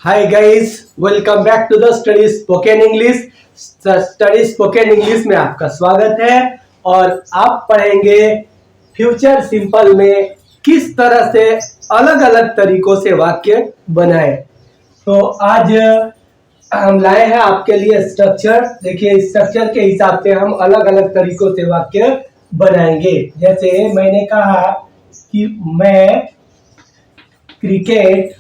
Hi guys, welcome back to the Study Spoken English। Study spoken English में आपका स्वागत है और आप पढ़ेंगे फ्यूचर सिंपल में किस तरह से अलग अलग तरीकों से वाक्य बनाएं। तो आज हम लाए हैं आपके लिए स्ट्रक्चर। देखिए, स्ट्रक्चर के हिसाब से हम अलग अलग तरीकों से वाक्य बनाएंगे। जैसे मैंने कहा कि मैं क्रिकेट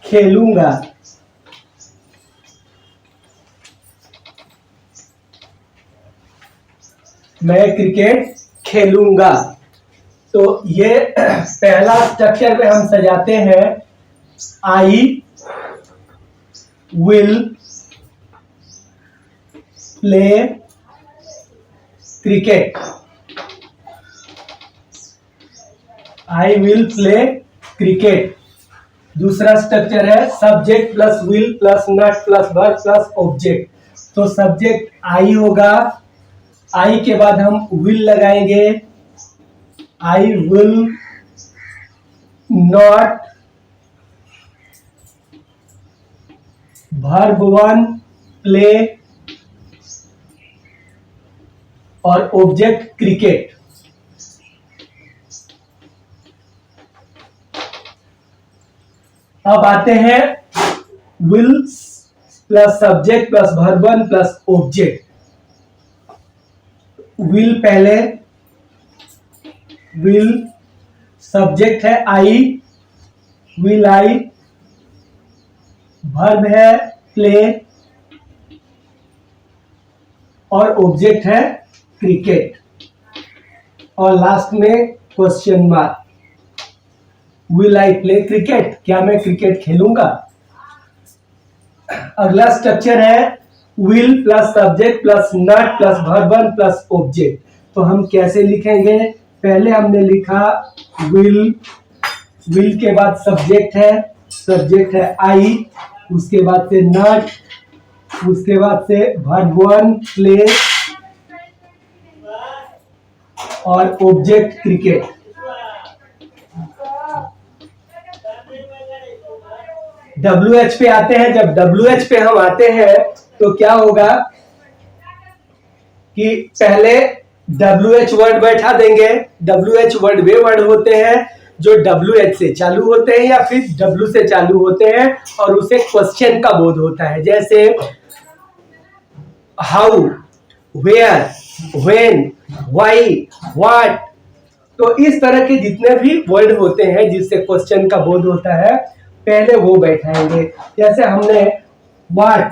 खेलूंगा। मैं क्रिकेट खेलूंगा। तो ये पहला स्ट्रक्चर में हम सजाते हैं I will play cricket. I will play cricket. दूसरा स्ट्रक्चर है subject plus will plus not plus verb plus object. तो सब्जेक्ट आई होगा, आई के बाद हम विल लगाएंगे, I will not, verb one play और ऑब्जेक्ट क्रिकेट। अब आते हैं will plus subject plus verb one plus object. Will पहले, विल सब्जेक्ट है आई, विल आई, वर्ब है प्ले और ऑब्जेक्ट है क्रिकेट और लास्ट में question mark. Will I play cricket, क्या मैं क्रिकेट खेलूंगा। अगला स्ट्रक्चर है will plus subject plus not plus verb one plus object. तो हम कैसे लिखेंगे, पहले हमने लिखा विल, विल के बाद सब्जेक्ट है आई, उसके बाद से नॉट, उसके बाद से वर्ब वन प्ले और ऑब्जेक्ट क्रिकेट। WH पे आते हैं। जब WH पे हम आते हैं तो क्या होगा कि पहले WH वर्ड बैठा देंगे। WH वर्ड वे वर्ड होते हैं जो WH से चालू होते हैं या फिर W से चालू होते हैं और उसे क्वेश्चन का बोध होता है। जैसे how, where, when, why, what. तो इस तरह के जितने भी वर्ड होते हैं जिससे क्वेश्चन का बोध होता है, पहले वो बैठाएंगे। जैसे हमने व्हाट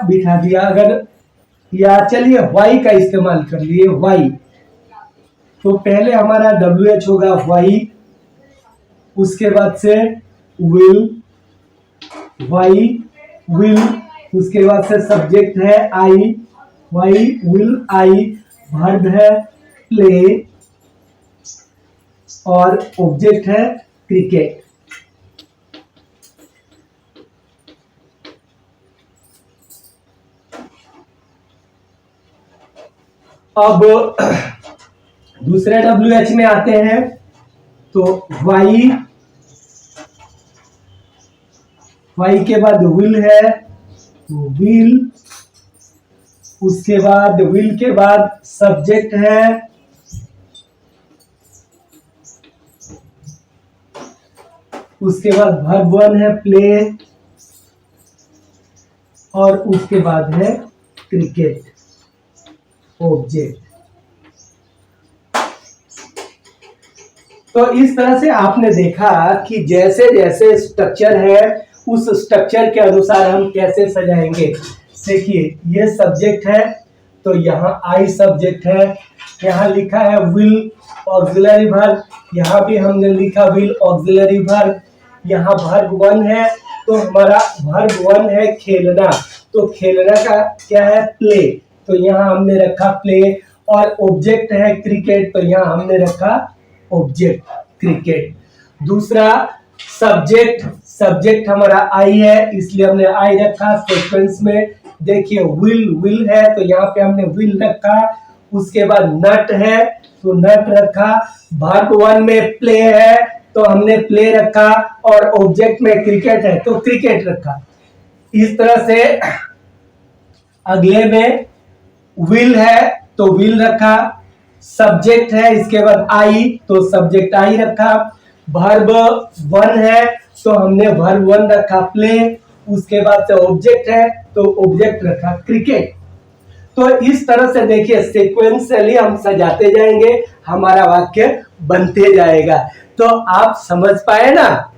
बिठा दिया, अगर या चलिए वाई का इस्तेमाल कर लिए, वाई। तो पहले हमारा WH होगा वाई, उसके बाद से विल, वाई विल, उसके बाद से सब्जेक्ट है आई, वाई विल आई, वर्ब है प्ले और ऑब्जेक्ट है क्रिकेट। अब दूसरे WH में आते हैं तो वाई, वाई के बाद विल है, विल, उसके बाद विल के बाद सब्जेक्ट है, उसके बाद वर्ब वन है प्ले और उसके बाद है क्रिकेट, ऑब्जेक्ट। तो इस तरह से आपने देखा कि जैसे जैसे स्ट्रक्चर है उस स्ट्रक्चर के अनुसार हम कैसे सजाएंगे। देखिए, ये सब्जेक्ट है तो यहाँ आई सब्जेक्ट है, यहाँ लिखा है विल ऑक्सिलरी वर्ब, यहाँ भी हमने लिखा विल ऑक्सिलरी वर्ब। यहाँ वर्ब वन है तो हमारा वर्ब वन है खेलना, तो खेलना का क्या है प्ले, तो यहाँ हमने रखा प्ले और ऑब्जेक्ट है क्रिकेट, तो यहाँ हमने रखा ऑब्जेक्ट क्रिकेट। दूसरा सब्जेक्ट हमारा आई है इसलिए हमने आई रखा सीक्वेंस में। देखिए विल है तो यहाँ पे हमने विल रखा, उसके बाद नट है तो नट रखा। वर्ब वन में प्ले है तो हमने प्ले रखा, और ऑब्जेक्ट में क्रिकेट है तो क्रिकेट रखा। इस तरह से अगले में विल है तो विल रखा। सब्जेक्ट है इसके बाद आई तो सब्जेक्ट आई रखा। वर्ब वन है तो हमने वर्ब वन रखा प्ले। उसके बाद से ऑब्जेक्ट है तो ऑब्जेक्ट रखा क्रिकेट। तो इस तरह से देखिए सीक्वेंशियली हम सजाते जाएंगे, हमारा वाक्य बनते जाएगा। तो आप समझ पाए ना।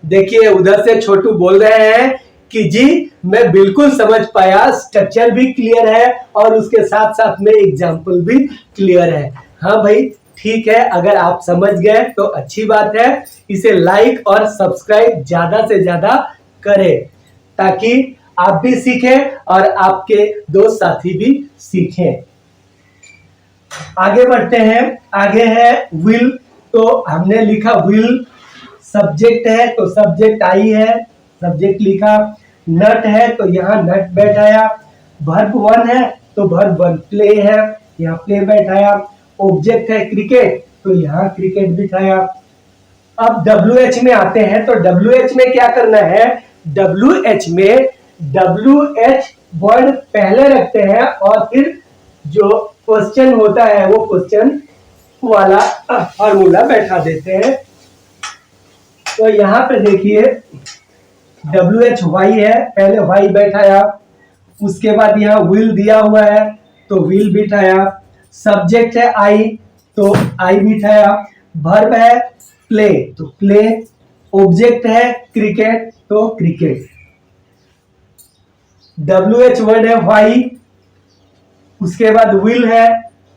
देखिए उधर से छोटू बोल रहे हैं कि जी मैं बिल्कुल समझ पाया, स्ट्रक्चर भी क्लियर है और उसके साथ साथ में एग्जाम्पल भी क्लियर है। हाँ भाई ठीक है, अगर आप समझ गए तो अच्छी बात है। इसे लाइक और सब्सक्राइब ज्यादा से ज्यादा करें ताकि आप भी सीखें और आपके दोस्त साथी भी सीखें। आगे बढ़ते हैं। आगे है विल, तो हमने लिखा विल। सब्जेक्ट है तो सब्जेक्ट आई है, सब्जेक्ट लिखा। नट है तो यहाँ नट बैठाया। वर्ब वन है तो वर्ब वन प्ले है, यहाँ प्ले बैठाया। ऑब्जेक्ट है क्रिकेट तो यहाँ क्रिकेट बिठाया। अब WH में आते हैं तो WH में क्या करना है। WH में WH वर्ड पहले रखते हैं और फिर जो क्वेश्चन होता है वो क्वेश्चन वाला फॉर्मूला बैठा देते हैं। तो यहाँ पे देखिए WH वाई है, पहले वाई बैठाया। उसके बाद यहाँ विल दिया हुआ है तो विल बिठाया। सब्जेक्ट है आई तो आई बिठाया। वर्ब है प्ले तो प्ले। ऑब्जेक्ट है क्रिकेट तो क्रिकेट। WH वर्ड है वाई। उसके बाद विल है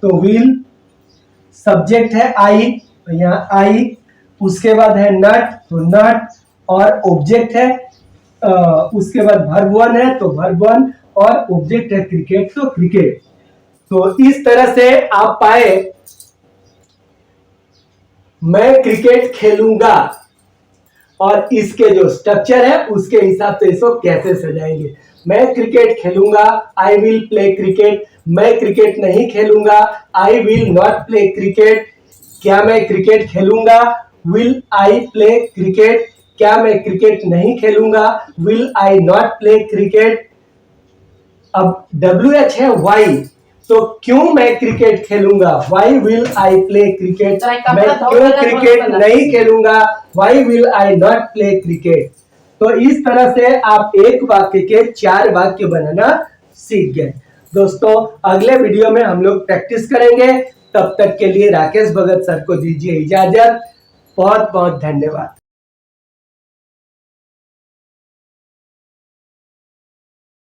तो विल। सब्जेक्ट है आई तो यहाँ आई। उसके बाद है नट तो नट, और ऑब्जेक्ट है उसके बाद वर्ब वन है तो वर्ब वन, और ऑब्जेक्ट है क्रिकेट तो क्रिकेट। तो इस तरह से आप पाए मैं क्रिकेट खेलूंगा, और इसके जो स्ट्रक्चर है उसके हिसाब से इसको कैसे सजाएंगे। मैं क्रिकेट खेलूंगा, आई विल प्ले क्रिकेट। मैं क्रिकेट नहीं खेलूंगा, I will not play cricket. क्या मैं क्रिकेट खेलूंगा, विल आई प्ले क्रिकेट। क्या मैं क्रिकेट नहीं खेलूंगा, will I not play cricket. अब WH है वाई, तो क्यों मैं क्रिकेट खेलूंगा, why will I play cricket. मैं क्यों क्रिकेट नहीं खेलूंगा, why will I not play cricket. तो इस तरह से आप एक वाक्य के 4 वाक्य बनाना सीख गए। दोस्तों अगले वीडियो में हम लोग प्रैक्टिस करेंगे। तब तक के लिए राकेश भगत सर को दीजिए इजाजत। बहुत बहुत धन्यवाद।